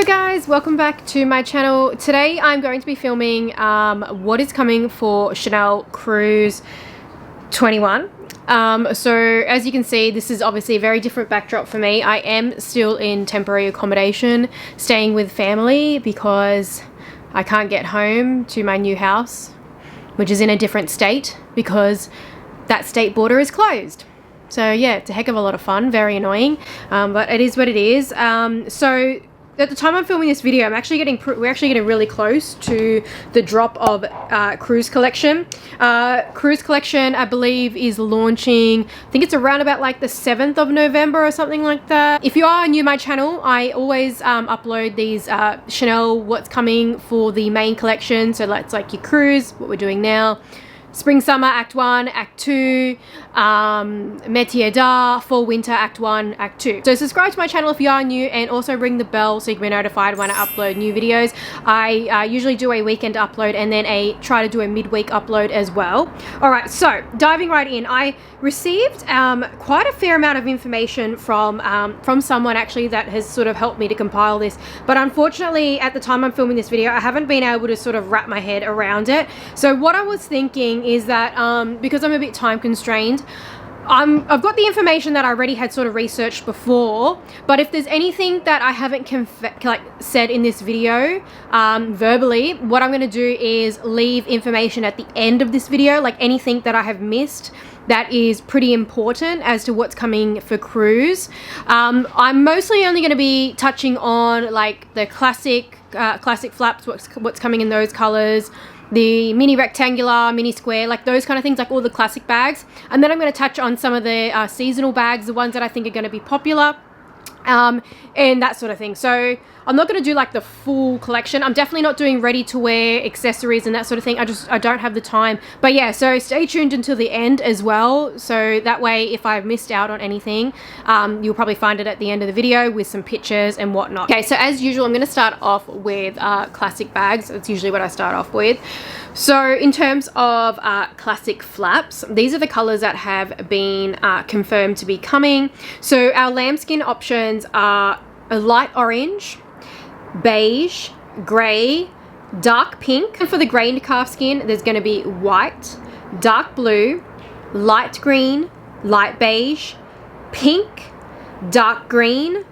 Hello guys, welcome back to my channel. Today I'm going to be filming what is coming for Chanel Cruise 21. So as you can see, this is obviously a very different backdrop for me. I am still in temporary accommodation, staying with family because I can't get home to my new house, which is in a different state because that state border is closed. So yeah, it's a heck of a lot of fun, very annoying, but it is what it is. So at the time I'm filming this video, we're actually getting really close to the drop of Cruise Collection. Cruise Collection, I believe, is launching, I think it's around about like the 7th of November or something like that. If you are new to my channel, I always upload these Chanel what's coming for the main collection. So that's like your cruise, what we're doing now, Spring Summer Act 1, Act 2, Métier d'Art, Fall Winter Act 1, Act 2. So subscribe to my channel if you are new, and also ring the bell so you can be notified when I upload new videos. I usually do a weekend upload and then try to do a midweek upload as well. Alright, so diving right in, I received quite a fair amount of information from someone actually that has sort of helped me to compile this, but unfortunately at the time I'm filming this video I haven't been able to sort of wrap my head around it. So what I was thinking is that because I'm a bit time constrained, I've got the information that I already had sort of researched before, but if there's anything that I haven't said in this video verbally, what I'm going to do is leave information at the end of this video, like anything that I have missed that is pretty important as to what's coming for Cruise. I'm mostly only going to be touching on like the classic flaps, what's coming in those colors, the mini rectangular, mini square, like those kind of things, like all the classic bags. And then I'm going to touch on some of the seasonal bags, the ones that I think are going to be popular, and that sort of thing. So I'm not going to do like the full collection. I'm definitely not doing ready to wear accessories and that sort of thing. I don't have the time. But yeah, so stay tuned until the end as well, so that way if I've missed out on anything, you'll probably find it at the end of the video with some pictures and whatnot. Okay, so as usual I'm going to start off with classic bags. That's usually what I start off with. So in terms of classic flaps, these are the colors that have been confirmed to be coming. So our lambskin options are a light orange, beige, grey, dark pink. And for the grained calfskin, there's going to be white, dark blue, light green, light beige, pink, dark green,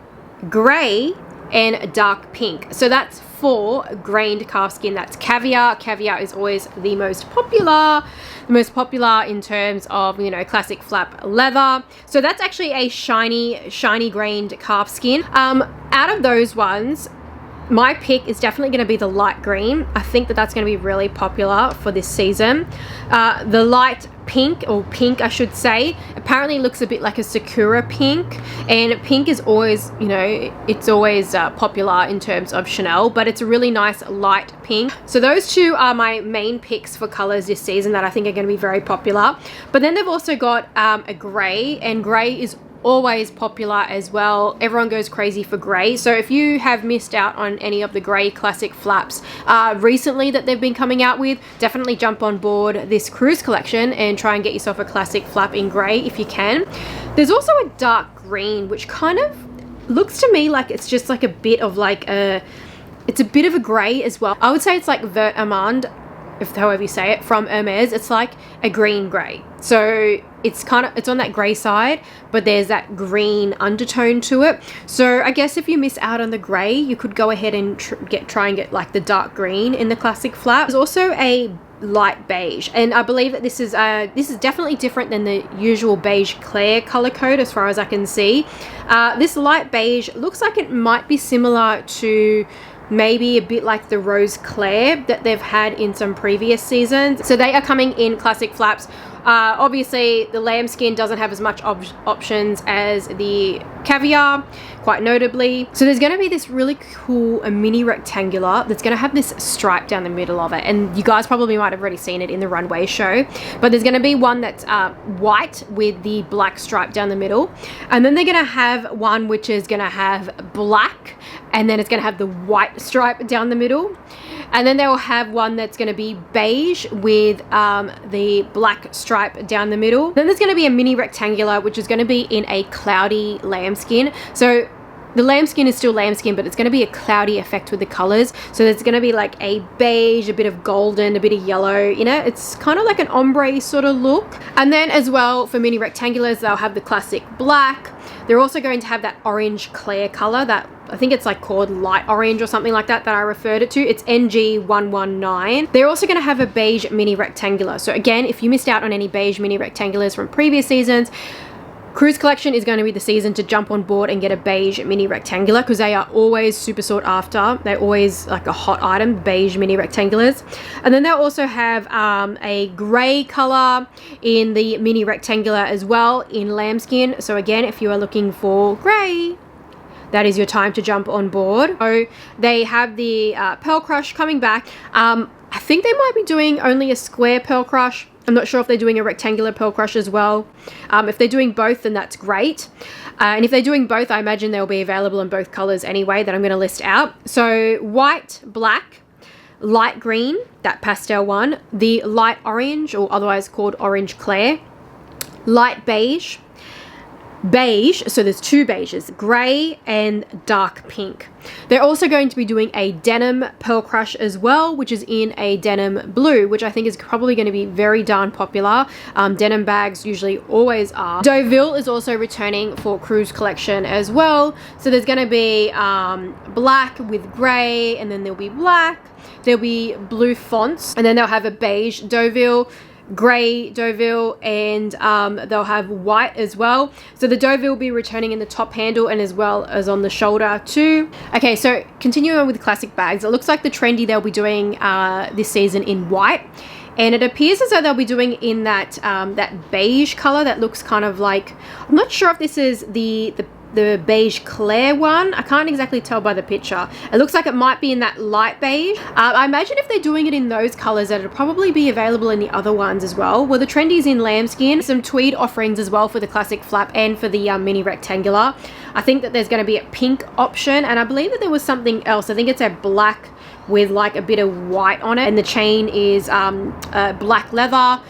grey, and dark pink. So that's for grained calfskin. That's caviar. Caviar is always the most popular in terms of, you know, classic flap leather. So that's actually a shiny grained calfskin. Out of those ones, my pick is definitely going to be the light green. I think that that's going to be really popular for this season. The light pink, or pink I should say, apparently looks a bit like a sakura pink, and pink is always, you know, it's always popular in terms of Chanel, but it's a really nice light pink. So those two are my main picks for colors this season that I think are going to be very popular. But then they've also got a grey, and grey is always popular as well. Everyone goes crazy for grey. So if you have missed out on any of the grey classic flaps recently that they've been coming out with, definitely jump on board this Cruise collection and try and get yourself a classic flap in grey if you can. There's also a dark green, which kind of looks to me like it's just like a bit of like it's a bit of a grey as well. I would say it's like Vert Amande, if however you say it, from Hermes. It's like a green grey. So it's on that grey side, but there's that green undertone to it. So I guess if you miss out on the grey, you could go ahead and try and get like the dark green in the classic flap. There's also a light beige, and I believe that this is definitely different than the usual beige Claire color code as far as I can see. This light beige looks like it might be similar to maybe a bit like the Rose Claire that they've had in some previous seasons. So they are coming in classic flaps. Obviously the lambskin doesn't have as much options as the caviar, quite notably. So there's going to be this really cool mini rectangular that's going to have this stripe down the middle of it, and you guys probably might have already seen it in the runway show, but there's going to be one that's white with the black stripe down the middle, and then they're going to have one which is going to have black, and then it's going to have the white stripe down the middle. And then they'll have one that's going to be beige with the black stripe down the middle. Then there's going to be a mini rectangular, which is going to be in a cloudy lambskin. So the lambskin is still lambskin, but it's going to be a cloudy effect with the colors. So there's going to be like a beige, a bit of golden, a bit of yellow, you know, it's kind of like an ombre sort of look. And then as well for mini rectangulars, they'll have the classic black. They're also going to have that orange Claire color that I think it's like called light orange or something like that I referred it to. It's NG119. They're also going to have a beige mini rectangular. So again, if you missed out on any beige mini rectangulars from previous seasons, Cruise Collection is going to be the season to jump on board and get a beige mini rectangular, because they are always super sought after. They're always like a hot item, beige mini rectangulars. And then they'll also have a grey color in the mini rectangular as well in lambskin. So again, if you are looking for grey, that is your time to jump on board. So they have the Pearl Crush coming back. I think they might be doing only a square Pearl Crush. I'm not sure if they're doing a rectangular Pearl Crush as well. If they're doing both, then that's great. And if they're doing both, I imagine they'll be available in both colors anyway that I'm going to list out. So white, black, light green, that pastel one, the light orange, or otherwise called orange Claire, light beige, beige, so there's two beiges, grey and dark pink. They're also going to be doing a denim Pearl Crush as well, which is in a denim blue, which I think is probably going to be very darn popular. Denim bags usually always are. Doville is also returning for Cruise Collection as well. So there's going to be black with grey, and then there'll be black, there'll be blue fonts, and then they'll have a beige Doville, grey Doville, and they'll have white as well. So the Doville will be returning in the top handle and as well as on the shoulder too. Okay, so continuing on with classic bags, it looks like the Trendy they'll be doing this season in white, and it appears as though they'll be doing in that that beige color that looks kind of like, I'm not sure if this is the beige Claire one. I can't exactly tell by the picture. It looks like it might be in that light beige. I imagine if they're doing it in those colors, that it'll probably be available in the other ones as well. Well, the Trendy's in lambskin. Some tweed offerings as well for the classic flap and for the mini rectangular. I think that there's going to be a pink option, and I believe that there was something else. I think it's a black with like a bit of white on it, and the chain is black leather.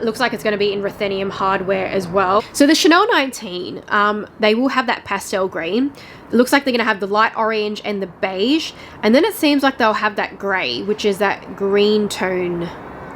Looks like it's going to be in ruthenium hardware as well. So the Chanel 19, they will have that pastel green. It looks like they're going to have the light orange and the beige. And then it seems like they'll have that grey, which is that green tone,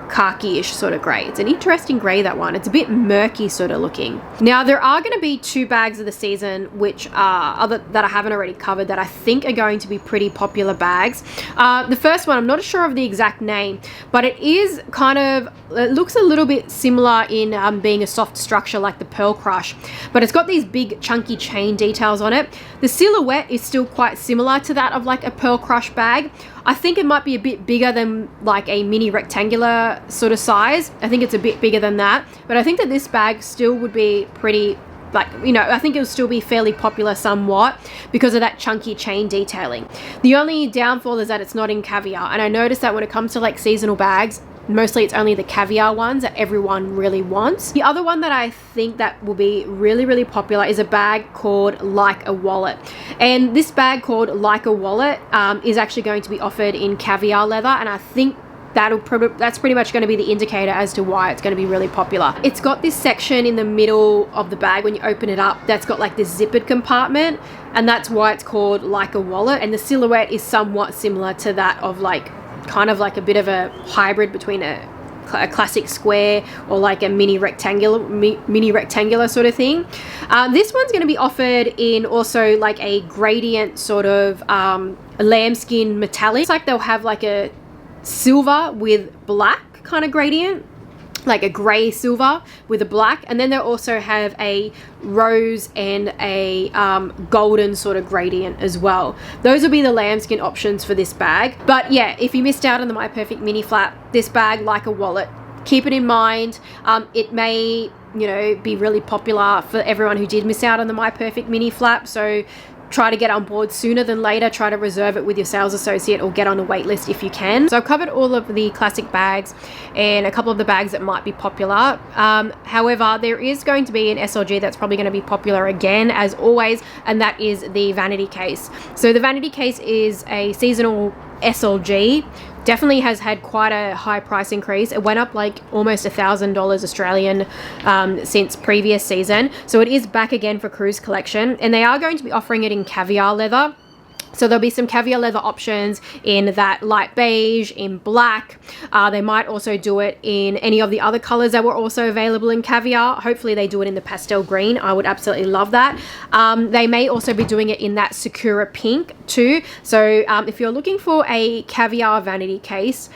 khaki-ish sort of grey. It's an interesting grey, that one. It's a bit murky sort of looking. Now, there are going to be two bags of the season which are that I haven't already covered that I think are going to be pretty popular bags. The first one, I'm not sure of the exact name, but it is kind of, it looks a little bit similar in being a soft structure like the Pearl Crush, but it's got these big chunky chain details on it. The silhouette is still quite similar to that of like a Pearl Crush bag. I think it might be a bit bigger than like a mini rectangular sort of size. I think it's a bit bigger than that, but I think that this bag still would be pretty, like, you know, I think it will still be fairly popular somewhat because of that chunky chain detailing. The only downfall is that it's not in caviar, and I noticed that when it comes to like seasonal bags, mostly it's only the caviar ones that everyone really wants. The other one that I think that will be really, really popular is a bag called Like a Wallet. And this bag called Like a Wallet is actually going to be offered in caviar leather, and I think that's pretty much going to be the indicator as to why it's going to be really popular. It's got this section in the middle of the bag when you open it up that's got like this zippered compartment, and that's why it's called Like a Wallet. And the silhouette is somewhat similar to that of like, kind of like a bit of a hybrid between a classic square or like a mini rectangular sort of thing. This one's going to be offered in also like a gradient sort of lambskin metallic. It's like they'll have like a silver with black kind of gradient, like a grey silver with a black, and then they'll also have a rose and a golden sort of gradient as well. Those will be the lambskin options for this bag. But yeah, if you missed out on the My Perfect mini flap, this bag, Like a Wallet, keep it in mind. It may, you know, be really popular for everyone who did miss out on the My Perfect mini flap, so try to get on board sooner than later. Try to reserve it with your sales associate or get on a wait list if you can. So I've covered all of the classic bags and a couple of the bags that might be popular. However, there is going to be an SLG that's probably going to be popular again, as always, and that is the Vanity case. So the Vanity case is a seasonal SLG definitely has had quite a high price increase. It went up like almost $1,000 Australian since previous season. So it is back again for cruise collection, and they are going to be offering it in caviar leather. So there'll be some caviar leather options in that light beige, in black. They might also do it in any of the other colors that were also available in caviar. Hopefully they do it in the pastel green. I would absolutely love that. They may also be doing it in that Sakura pink too. So if you're looking for a caviar vanity case,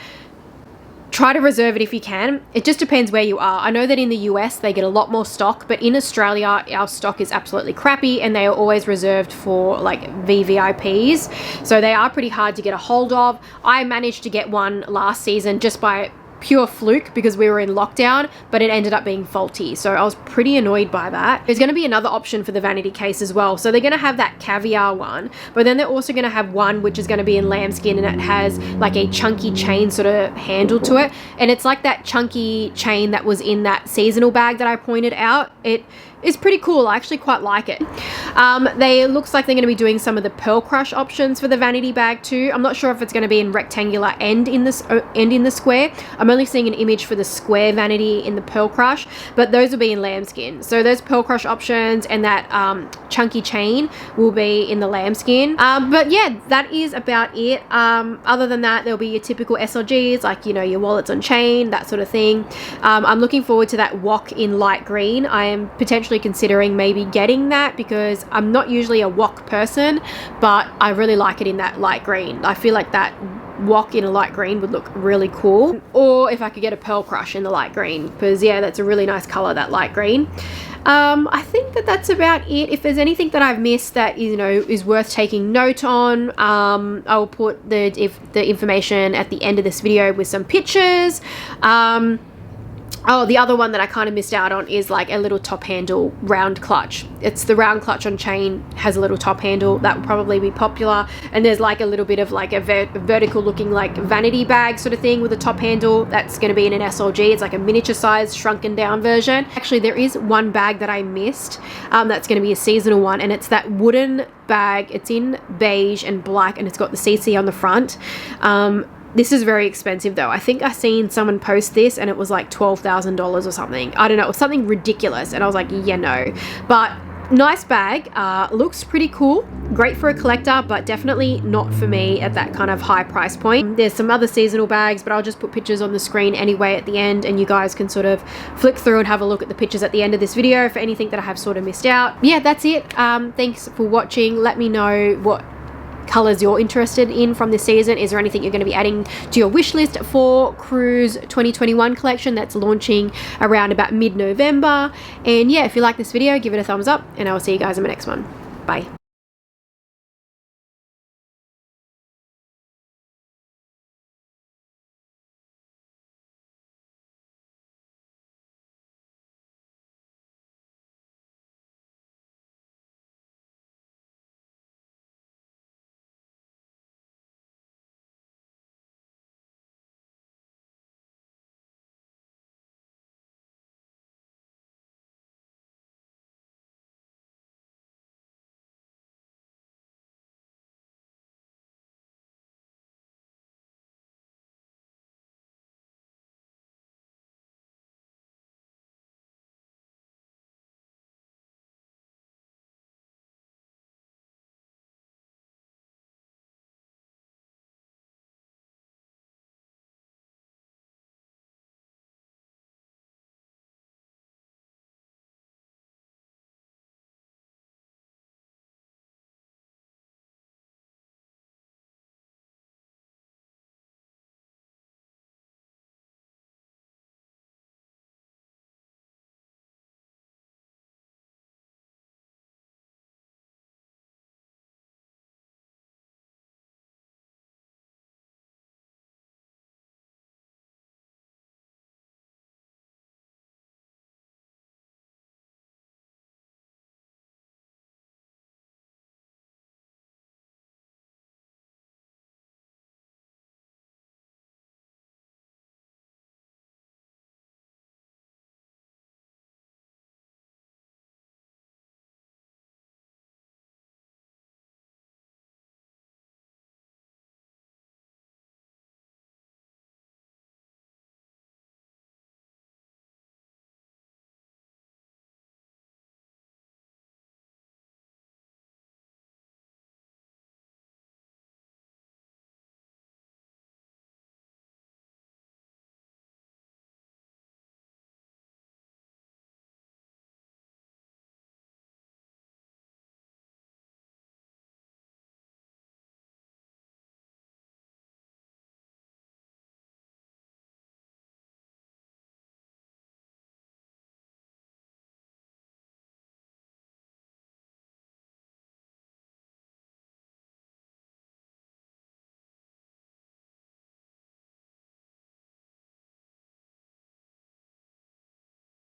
try to reserve it if you can. It just depends where you are. I know that in the US they get a lot more stock, but in Australia our stock is absolutely crappy, and they are always reserved for like VVIPs. So they are pretty hard to get a hold of. I managed to get one last season just by pure fluke because we were in lockdown, but it ended up being faulty, so I was pretty annoyed by that. There's going to be another option for the vanity case as well. So they're going to have that caviar one, but then they're also going to have one which is going to be in lambskin, and it has like a chunky chain sort of handle to it, and it's like that chunky chain that was in that seasonal bag that I pointed out. It is pretty cool. I actually quite like it. Looks like they're going to be doing some of the pearl crush options for the vanity bag too. I'm not sure if it's going to be in rectangular and in the square. I'm only seeing an image for the square vanity in the pearl crush, but those will be in lambskin. So those pearl crush options and that chunky chain will be in the lambskin. But yeah, that is about it. Other than that, there'll be your typical SLGs, like, you know, your wallets on chain, that sort of thing. I'm looking forward to that wok in light green. I am potentially considering maybe getting that because I'm not usually a wok person, but I really like it in that light green. I feel like that wok in a light green would look really cool. Or if I could get a pearl crush in the light green, because yeah, that's a really nice color, that light green. I think that that's about it. If there's anything that I've missed that, you know, is worth taking note on, I will put the information at the end of this video with some pictures. Oh, the other one that I kind of missed out on is like a little top handle round clutch. It's the round clutch on chain, has a little top handle. That will probably be popular. And there's like a little bit of like a vertical looking like vanity bag sort of thing with a top handle. That's going to be in an SLG. It's like a miniature size shrunken down version. Actually, there is one bag that I missed that's going to be a seasonal one, and it's that wooden bag. It's in beige and black, and it's got the CC on the front. This is very expensive though. I think I seen someone post this and it was like $12,000 or something. I don't know, it was something ridiculous, and I was like, yeah, no. But nice bag, looks pretty cool, great for a collector, but definitely not for me at that kind of high price point. There's some other seasonal bags, but I'll just put pictures on the screen anyway at the end, and you guys can sort of flick through and have a look at the pictures at the end of this video for anything that I have sort of missed out. Yeah, that's it. Thanks for watching. Let me know what colors you're interested in from this season. Is there anything you're going to be adding to your wish list for Cruise 2021 collection that's launching around about mid-November? And yeah, if you like this video, give it a thumbs up, and I will see you guys in my next one. Bye.